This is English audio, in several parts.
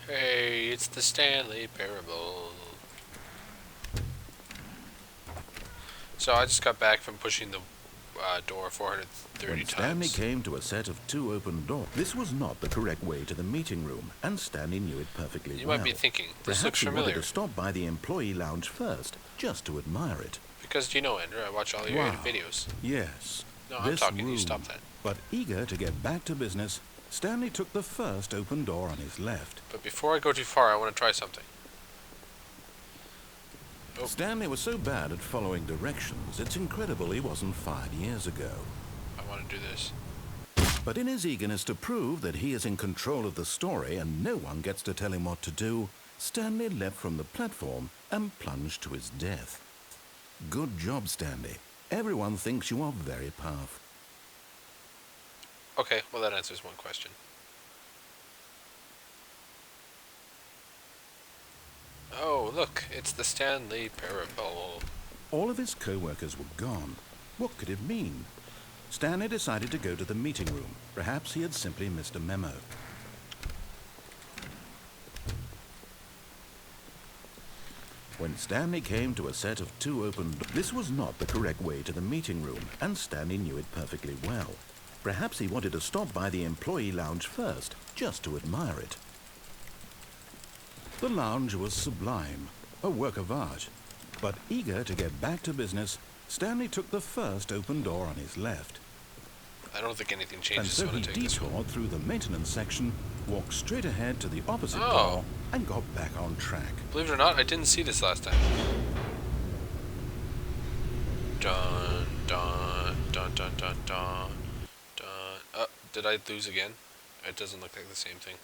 Hey, it's the Stanley parable. So I just got back from pushing the door 430 When Stanley times. came to a set of two open doors, this was not the correct way to the meeting room, and Stanley knew it perfectly You well. might be thinking, this Perhaps looks he wanted familiar. to stop by the employee lounge first, just to admire it. Because you know, Andrew, I watch all your videos. Yes. No, I'm this talking, room. you stop that. But eager to get back to business, Stanley took the first open door on his left. But before I go too far, I want to try something. Oh. Stanley was so bad at following directions, it's incredible he wasn't 5 years ago. I want to do this. But in his eagerness to prove that he is in control of the story and no one gets to tell him what to do, Stanley leapt from the platform and plunged to his death. Good job, Stanley. Everyone thinks you are very powerful. Okay, well that answers one question. Oh, look, it's the Stanley parable. All of his co-workers were gone. What could it mean? Stanley decided to go to the meeting room. Perhaps he had simply missed a memo. When Stanley came to a set of two open doors, this was not the correct way to the meeting room, and Stanley knew it perfectly well. Perhaps he wanted to stop by the employee lounge first, just to admire it. The lounge was sublime, a work of art. But eager to get back to business, Stanley took the first open door on his left. I don't think anything And changes so when I he take this one. detoured through the maintenance section, walked straight ahead to the opposite Oh. door, and got back on track. Believe it or not, I didn't see this last time. Dun, dun, dun, dun, dun, dun, dun. Did I lose again? It doesn't look like the same thing.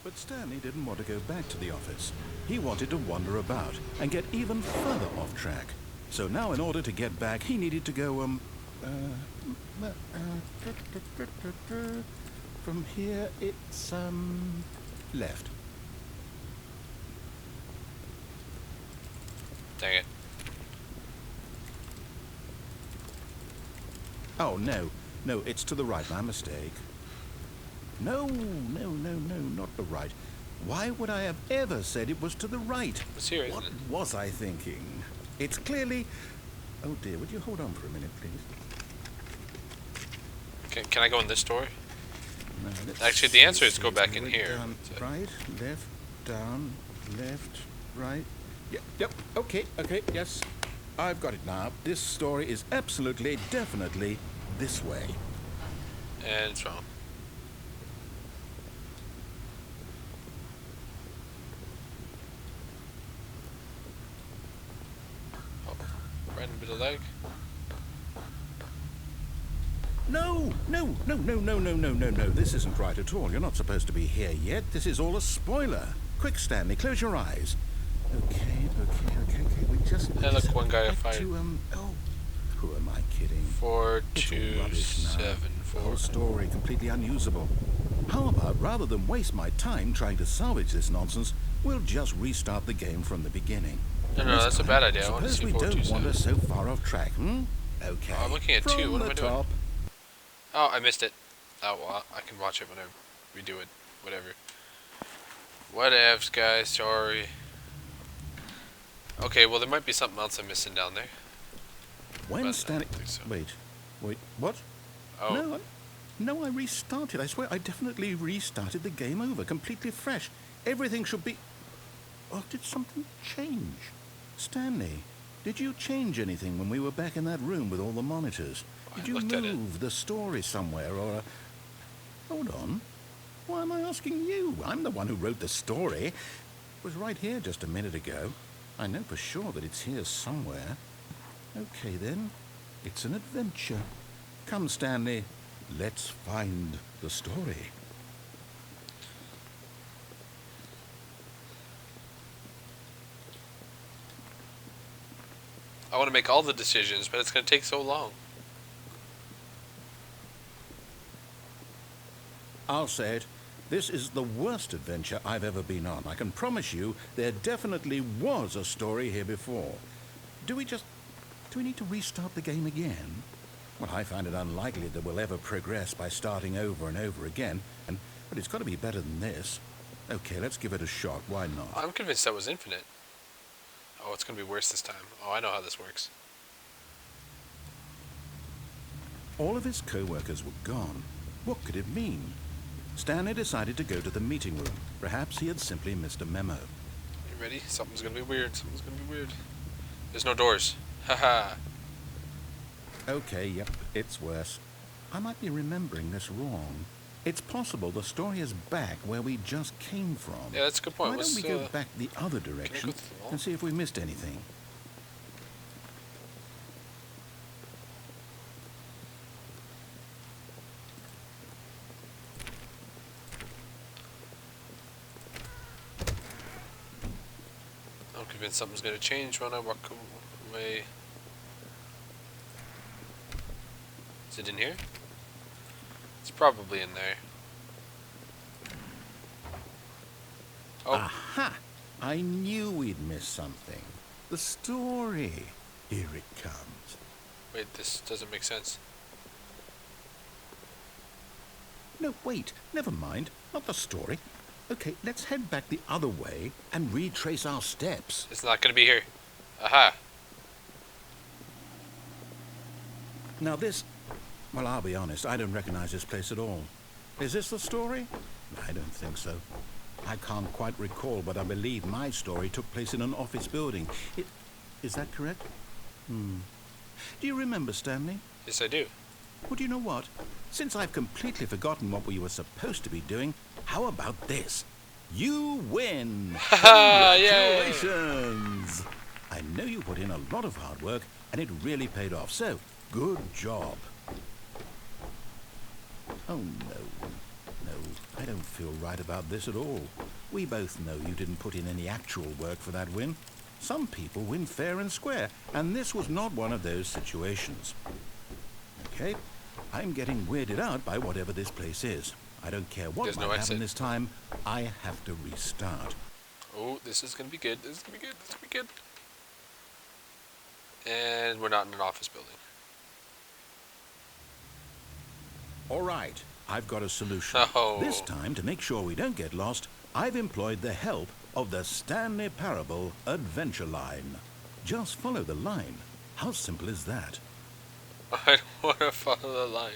But Stanley didn't want to go back to the office. He wanted to wander about and get even further off track. So now in order to get back, he needed to go, from here it's, left. Dang it. Oh, no, it's to the right, my mistake. No, not the right. Why would I have ever said it was to the right? It's here, isn't What it? was I thinking? It's clearly... Oh dear, would you hold on for a minute, please? Can I go in this door? No, let's Actually, the answer is see. go back in Right, here. Down, right, left, down, left, right. Yep, okay, yes. I've got it now. This story is absolutely, definitely this way. And it's wrong. Oh, right in the middle leg. No. This isn't right at all. You're not supposed to be here yet. This is all a spoiler. Quick, Stanley, close your eyes. Okay. We just... Hey, look, one guy got fired. Oh, who am I kidding? 4, It's 2, all rubbish now. 7, The 4. whole story completely unusable. How about, rather than waste my time trying to salvage this nonsense, we'll just restart the game from the beginning. No, This that's a time, bad idea. I want to suppose see we 4, 2, don't 7. wander so far off track, Okay. Oh, I'm looking at from 2. What am the I doing? top. Oh, I missed it. Oh, well, I can watch it when I redo it. Whatever. Whatevs, guys. Sorry. Okay, well, there might be something else I'm missing down there. When But I Stanley... don't think so. Wait, what? Oh, No, I restarted. I swear, I definitely restarted the game over, completely fresh. Everything should be... Oh, did something change? Stanley, did you change anything when we were back in that room with all the monitors? I Did you looked at it. move the story somewhere, or... Hold on. Why am I asking you? I'm the one who wrote the story. It was right here just a minute ago. I know for sure that it's here somewhere. Okay, then. It's an adventure. Come, Stanley. Let's find the story. I want to make all the decisions, but it's going to take so long. I'll say it. This is the worst adventure I've ever been on. I can promise you there definitely was a story here before. Do we need to restart the game again? Well, I find it unlikely that we'll ever progress by starting over and over again, but it's got to be better than this. Okay, let's give it a shot. Why not? I'm convinced that was infinite. Oh, it's gonna be worse this time. Oh, I know how this works. All of his co-workers were gone. What could it mean? Stanley decided to go to the meeting room. Perhaps he had simply missed a memo. You ready? Something's gonna be weird. Something's gonna be weird. There's no doors. Haha. Okay, yep, it's worse. I might be remembering this wrong. It's possible the story is back where we just came from. Yeah, that's a good point. Why don't we go back the other Can I direction go through the wall? and see if we missed anything? I'm convinced something's gonna change when I walk away. Is it in here? It's probably in there. Oh, Aha! I knew we'd missed something. The story. Here it comes. wait, this doesn't make sense. No, wait, never mind. Not the story. Okay, let's head back the other way and retrace our steps. It's not gonna be here. Aha. Now this... Well, I'll be honest, I don't recognize this place at all. Is this the story? I don't think so. I can't quite recall, but I believe my story took place in an office building. Is that correct? Do you remember, Stanley? Yes, I do. Well, do you know what? Since I've completely forgotten what we were supposed to be doing, how about this? You win! Haha, yay! Congratulations! I know you put in a lot of hard work, and it really paid off, so good job. Oh, no. No, I don't feel right about this at all. We both know you didn't put in any actual work for that win. Some people win fair and square, and this was not one of those situations. Okay, I'm getting weirded out by whatever this place is. I don't care what There's might no happen exit. this time. I have to restart. Oh, this is gonna be good. This is gonna be good. This is gonna be good. And we're not in an office building. All right, I've got a solution. Oh. This time, to make sure we don't get lost, I've employed the help of the Stanley Parable Adventure Line. Just follow the line. How simple is that? I don't want to follow the line.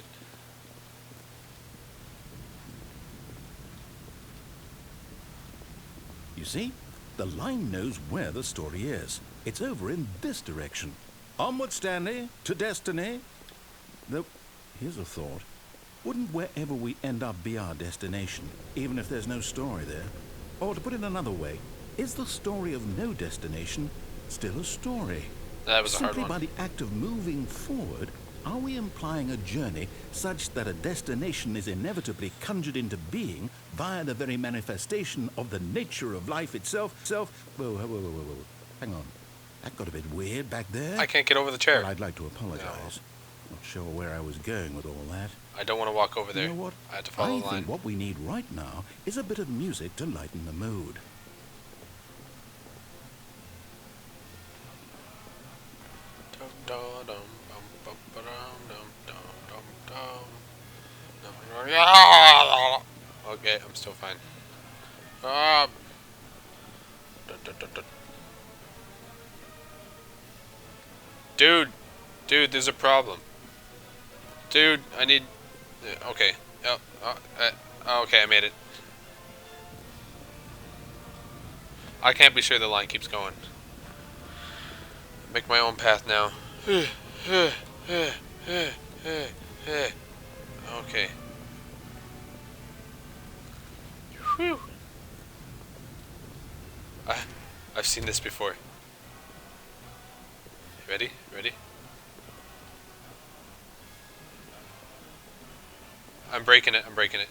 You see, the line knows where the story is. It's over in this direction. Onward, Stanley, to destiny. Though, here's a thought. Wouldn't wherever we end up be our destination, even if there's no story there? Or to put it another way, is the story of no destination still a story? That was a hard Simply one. by the act of moving forward, are we implying a journey such that a destination is inevitably conjured into being via the very manifestation of the nature of life itself? Whoa. Hang on. That got a bit weird back there. I can't get over the chair. Well, I'd like to apologize. Not sure where I was going with all that. I don't want to walk over there. You know what? I have to follow I the line. think what we need right now is a bit of music to lighten the mood. Okay, I'm still fine. Um, Dude, there's a problem. Dude, I need... Okay. Okay, I made it. I can't be sure the line keeps going. Make my own path now. Okay. Whew. I've seen this before. Ready? Ready? I'm breaking it. I'm breaking it.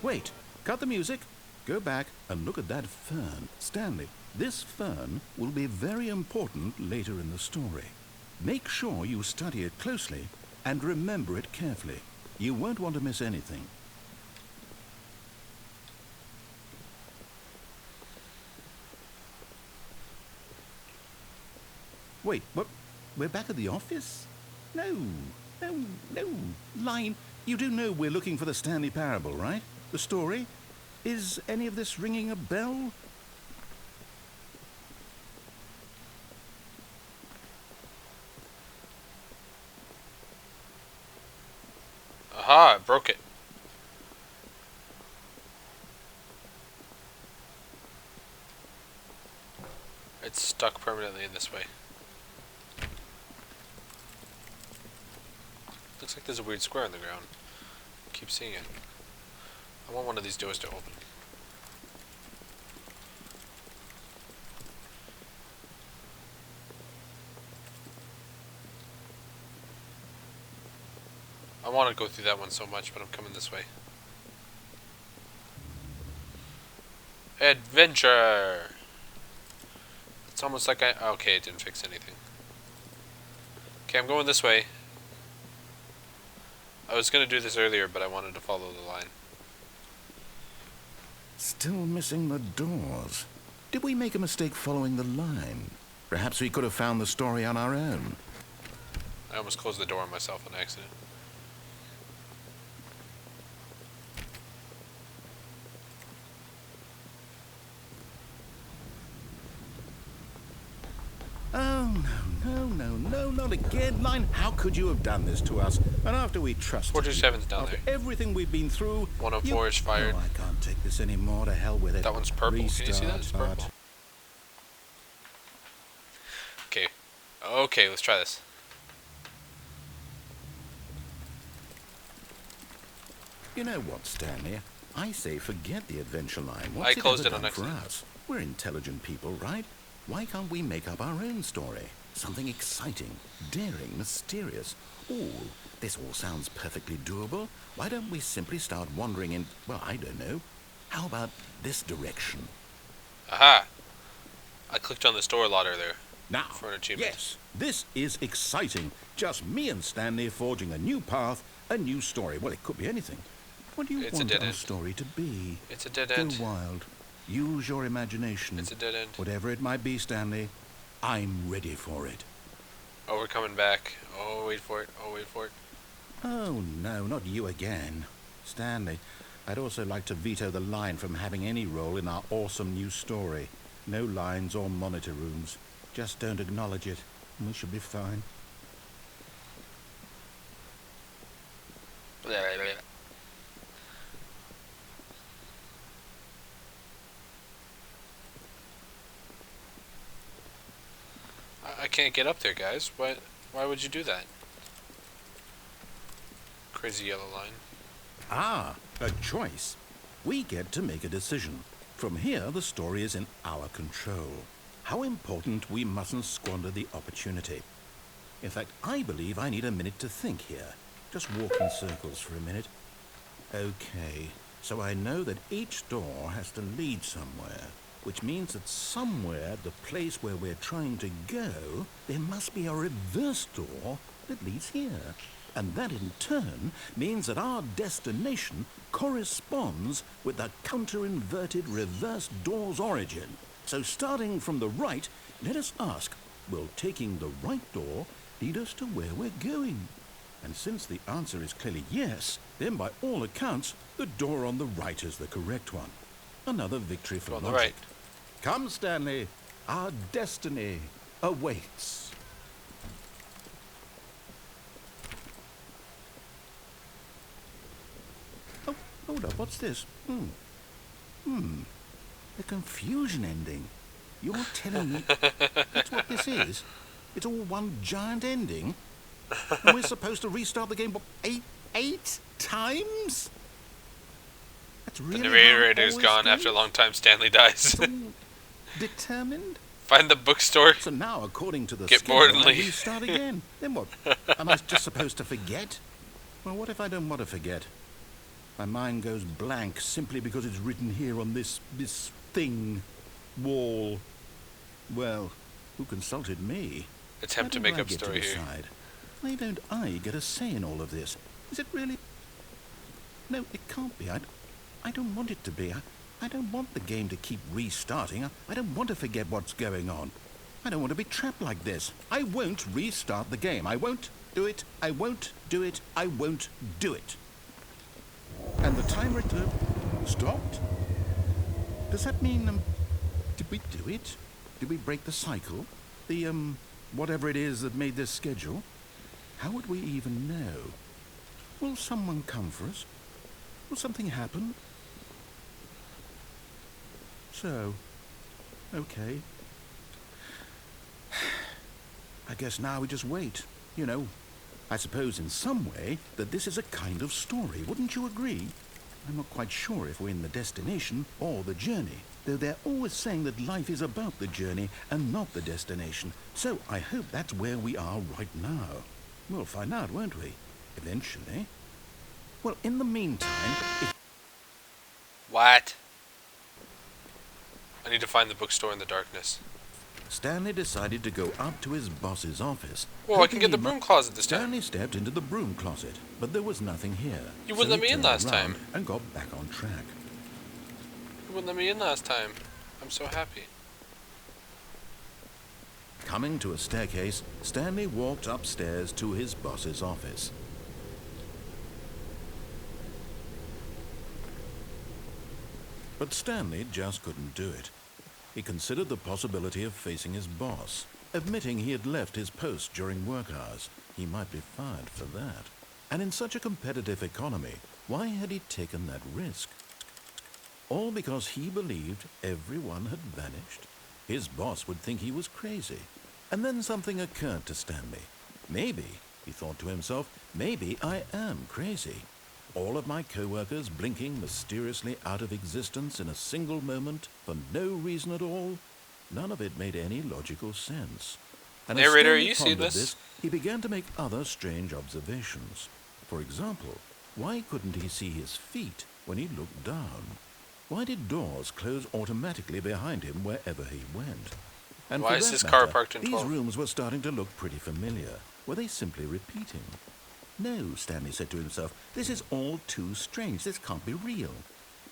Wait, cut the music. Go back and look at that fern. Stanley, this fern will be very important later in the story. Make sure you study it closely and remember it carefully. You won't want to miss anything. Wait, what? We're back at the office? No, no, no. Line, you do know we're looking for the Stanley Parable, right? The story? Is any of this ringing a bell? Aha, I broke it. It's stuck permanently in this way. Looks like there's a weird square on the ground. Keep seeing it. I want one of these doors to open. I want to go through that one so much, but I'm coming this way. Adventure! It's almost like okay, it didn't fix anything. Okay, I'm going this way. I was going to do this earlier, but I wanted to follow the line. Still missing the doors. Did we make a mistake following the line? Perhaps we could have found the story on our own. I almost closed the door on myself on accident. Oh, no, not again, Line. How could you have done this to us? And after we trusted 427's down after there. everything we've been through... 104 is fired. Oh, I can't take this anymore. To hell with it. That one's purple. Can you see that? It's purple. Okay. Okay, let's try this. You know what, Stanley? I say forget the adventure line. I What's closed it it on ever done for accident. us? We're intelligent people, right? Why can't we make up our own story? Something exciting, daring, mysterious. Ooh, this all sounds perfectly doable. Why don't we simply start wandering in, well, I don't know. How about this direction? Aha! I clicked on the store lot earlier. Now, For an achievement. yes, this is exciting. Just me and Stanley forging a new path, a new story. Well, it could be anything. What do you It's a want dead our end. story to be? It's a dead Go end. wild. Use your imagination. It's a dead end. Whatever it might be, Stanley, I'm ready for it. Oh, we're coming back. Oh, wait for it. Oh, wait for it. Oh, no, not you again. Stanley, I'd also like to veto the line from having any role in our awesome new story. No lines or monitor rooms. Just don't acknowledge it, and we should be fine. I can't get up there, guys. Why would you do that? Crazy yellow line. Ah, a choice. We get to make a decision. From here, the story is in our control. How important we mustn't squander the opportunity. In fact, I believe I need a minute to think here. Just walk in circles for a minute. Okay, so I know that each door has to lead somewhere, which means that somewhere at the place where we're trying to go, there must be a reverse door that leads here. And that in turn means that our destination corresponds with the counter-inverted reverse door's origin. So starting from the right, let us ask, will taking the right door lead us to where we're going? And since the answer is clearly yes, then by all accounts, the door on the right is the correct one. Another victory for On logic. the right. Come, Stanley, our destiny awaits. Oh, hold up, what's this? The confusion ending. You're telling me that's what this is? It's all one giant ending? And we're supposed to restart the game, what, eight times? That's really The how narrator's all gone this after a goes? long time. Stanley dies. It's all determined? Find the bookstore. So now, according to the Get schedule, bored and I leave. restart again. Then what? Am I just supposed to forget? Well, what if I don't want to forget? My mind goes blank simply because it's written here on this thing, wall. Well, who consulted me? Attempt to How make do I up get story to here. decide? Why don't I get a say in all of this? Is it really? No, it can't be. I don't want it to be. I don't want the game to keep restarting. I don't want to forget what's going on. I don't want to be trapped like this. I won't restart the game. I won't do it, I won't do it, I won't do it. And the timer stopped. Does that mean, did we do it? Did we break the cycle? The, whatever it is that made this schedule? How would we even know? Will someone come for us? Will something happen? So, okay. I guess now we just wait. You know, I suppose in some way that this is a kind of story, wouldn't you agree? I'm not quite sure if we're in the destination or the journey, though they're always saying that life is about the journey and not the destination. So I hope that's where we are right now. We'll find out, won't we? Eventually. Well, in the meantime, if... What? I need to find the bookstore in the darkness. Stanley decided to go up to his boss's office. Whoa, I can get the broom closet this time. Stanley stepped into the broom closet, but there was nothing here. You wouldn't let me in last time. And got back on track. You wouldn't let me in last time. I'm so happy. Coming to a staircase, Stanley walked upstairs to his boss's office. But Stanley just couldn't do it. He considered the possibility of facing his boss, admitting he had left his post during work hours. He might be fired for that. And in such a competitive economy, why had he taken that risk? All because he believed everyone had vanished? His boss would think he was crazy. And then something occurred to Stanley. Maybe, he thought to himself, maybe I am crazy. All of my co-workers blinking mysteriously out of existence in a single moment for no reason at all. None of it made any logical sense. And Narrator, as Stanley you see pondered this? He began to make other strange observations. For example, why couldn't he see his feet when he looked down? Why did doors close automatically behind him wherever he went? And why for is that his car matter, parked in these 12? rooms were starting to look pretty familiar. Were they simply repeating? No, Stanley said to himself, this is all too strange. This can't be real.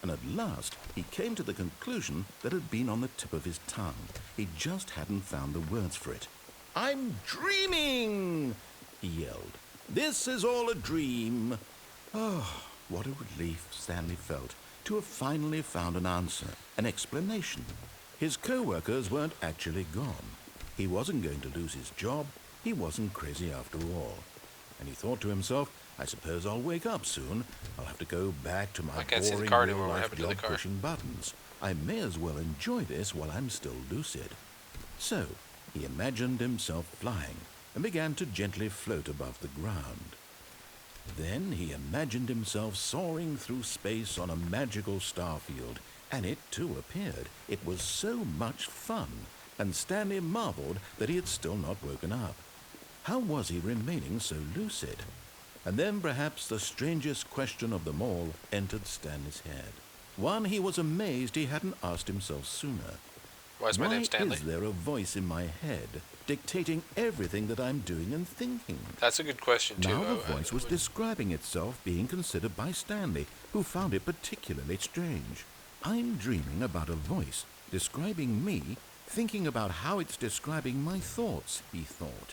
And at last, he came to the conclusion that had been on the tip of his tongue. He just hadn't found the words for it. I'm dreaming, he yelled. This is all a dream. Oh, what a relief Stanley felt to have finally found an answer, an explanation. His co-workers weren't actually gone. He wasn't going to lose his job. He wasn't crazy after all. And he thought to himself, I suppose I'll wake up soon. I'll have to go back to my boring real-life job pushing buttons. I may as well enjoy this while I'm still lucid. So, he imagined himself flying and began to gently float above the ground. Then he imagined himself soaring through space on a magical starfield, and it too appeared. It was so much fun, and Stanley marveled that he had still not woken up. How was he remaining so lucid? And then perhaps the strangest question of them all entered Stanley's head. One he was amazed he hadn't asked himself sooner. Why is my name Stanley? Why is there a voice in my head dictating everything that I'm doing and thinking? That's a good question, too. Now the voice was describing itself being considered by Stanley, who found it particularly strange. I'm dreaming about a voice describing me, thinking about how it's describing my thoughts, he thought.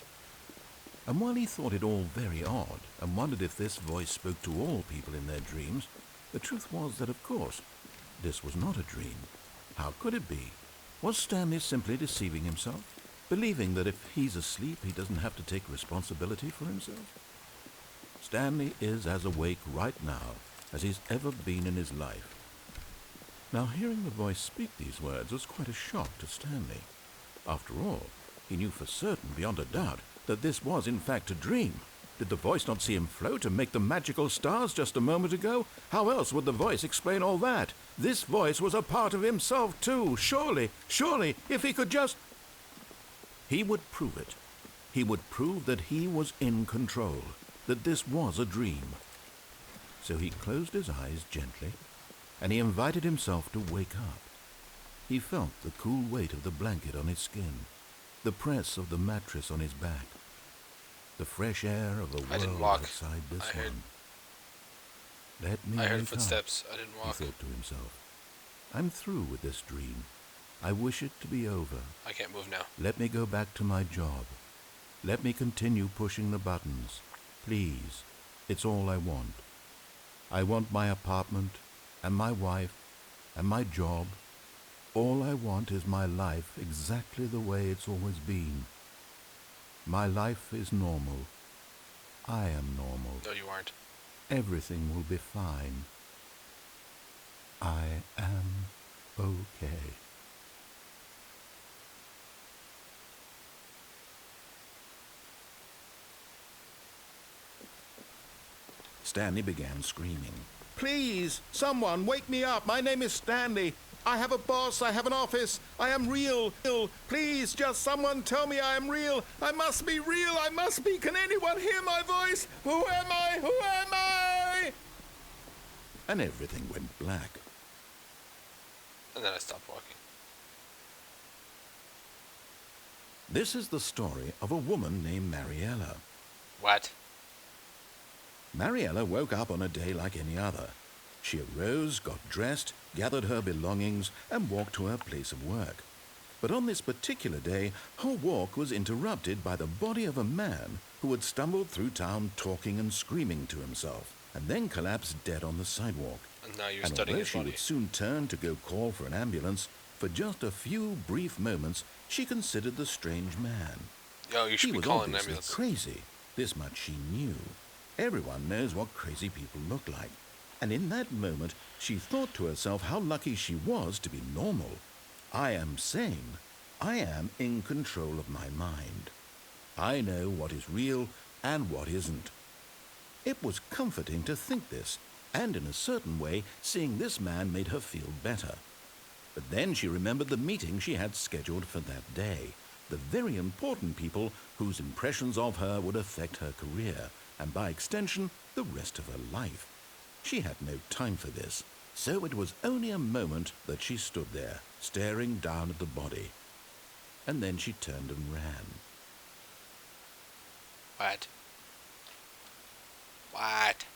And while he thought it all very odd, and wondered if this voice spoke to all people in their dreams, the truth was that, of course, this was not a dream. How could it be? Was Stanley simply deceiving himself, believing that if he's asleep, he doesn't have to take responsibility for himself? Stanley is as awake right now as he's ever been in his life. Now, hearing the voice speak these words was quite a shock to Stanley. After all, he knew for certain, beyond a doubt, that this was in fact a dream. Did the voice not see him float and make the magical stars just a moment ago? How else would the voice explain all that? This voice was a part of himself too. Surely, if he could just... He would prove it. He would prove that he was in control, that this was a dream. So he closed his eyes gently, and he invited himself to wake up. He felt the cool weight of the blanket on his skin, the press of the mattress on his back, the fresh air of the world outside this one. Let me I heard wake footsteps. up, I didn't walk. he thought to himself. I'm through with this dream. I wish it to be over. I can't move now. Let me go back to my job. Let me continue pushing the buttons. Please. It's all I want. I want my apartment, and my wife, and my job. All I want is my life exactly the way it's always been. My life is normal. I am normal. No, you aren't. Everything will be fine. I am okay. Stanley began screaming. Please, someone, wake me up. My name is Stanley. I have a boss. I have an office. I am real. Please, just someone tell me I am real. I must be real. I must be. Can anyone hear my voice? Who am I? Who am I? And everything went black. And then I stopped walking. This is the story of a woman named Mariella. What? Mariella woke up on a day like any other. She arose, got dressed, gathered her belongings, and walked to her place of work. But on this particular day, her walk was interrupted by the body of a man who had stumbled through town talking and screaming to himself, and then collapsed dead on the sidewalk. And now you're And studying although his she body. would soon turn to go call for an ambulance, for just a few brief moments she considered the strange man. Yo, you should He be was calling an obviously ambulance. crazy. This much she knew. Everyone knows what crazy people look like. And in that moment, she thought to herself how lucky she was to be normal. I am sane. I am in control of my mind. I know what is real and what isn't. It was comforting to think this, and in a certain way, seeing this man made her feel better. But then she remembered the meeting she had scheduled for that day, the very important people whose impressions of her would affect her career, and by extension, the rest of her life. She had no time for this, so it was only a moment that she stood there, staring down at the body. And then she turned and ran. What? What?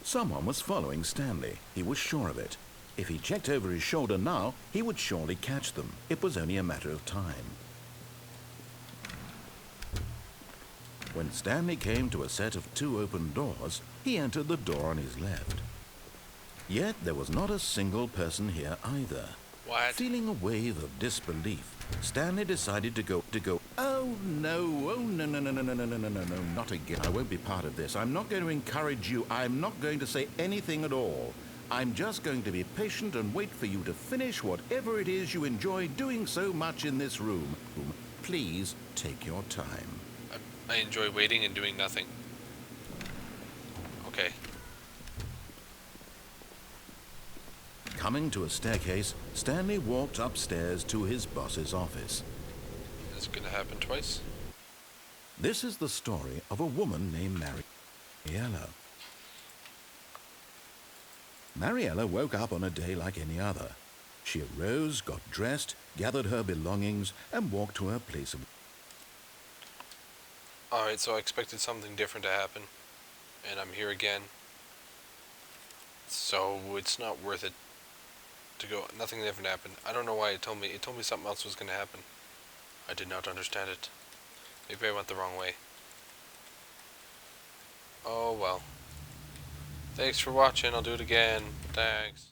Someone was following Stanley. He was sure of it. If he checked over his shoulder now, he would surely catch them. It was only a matter of time. When Stanley came to a set of 2 open doors, he entered the door on his left. Yet there was not a single person here either. What? Feeling a wave of disbelief, Stanley decided to go. Oh no, no, not again. I won't be part of this. I'm not going to encourage you. I'm not going to say anything at all. I'm just going to be patient and wait for you to finish whatever it is you enjoy doing so much in this room. Please take your time. I enjoy waiting and doing nothing. Okay. Coming to a staircase, Stanley walked upstairs to his boss's office. Is it gonna happen twice? This is the story of a woman named Mariella. Mariella woke up on a day like any other. She arose, got dressed, gathered her belongings, and walked to her place of work. Alright, so I expected something different to happen. And I'm here again. So it's not worth it to go. Nothing different happened. I don't know why it told me. It told me something else was going to happen. I did not understand it. Maybe I went the wrong way. Oh well. Thanks for watching. I'll do it again. Thanks.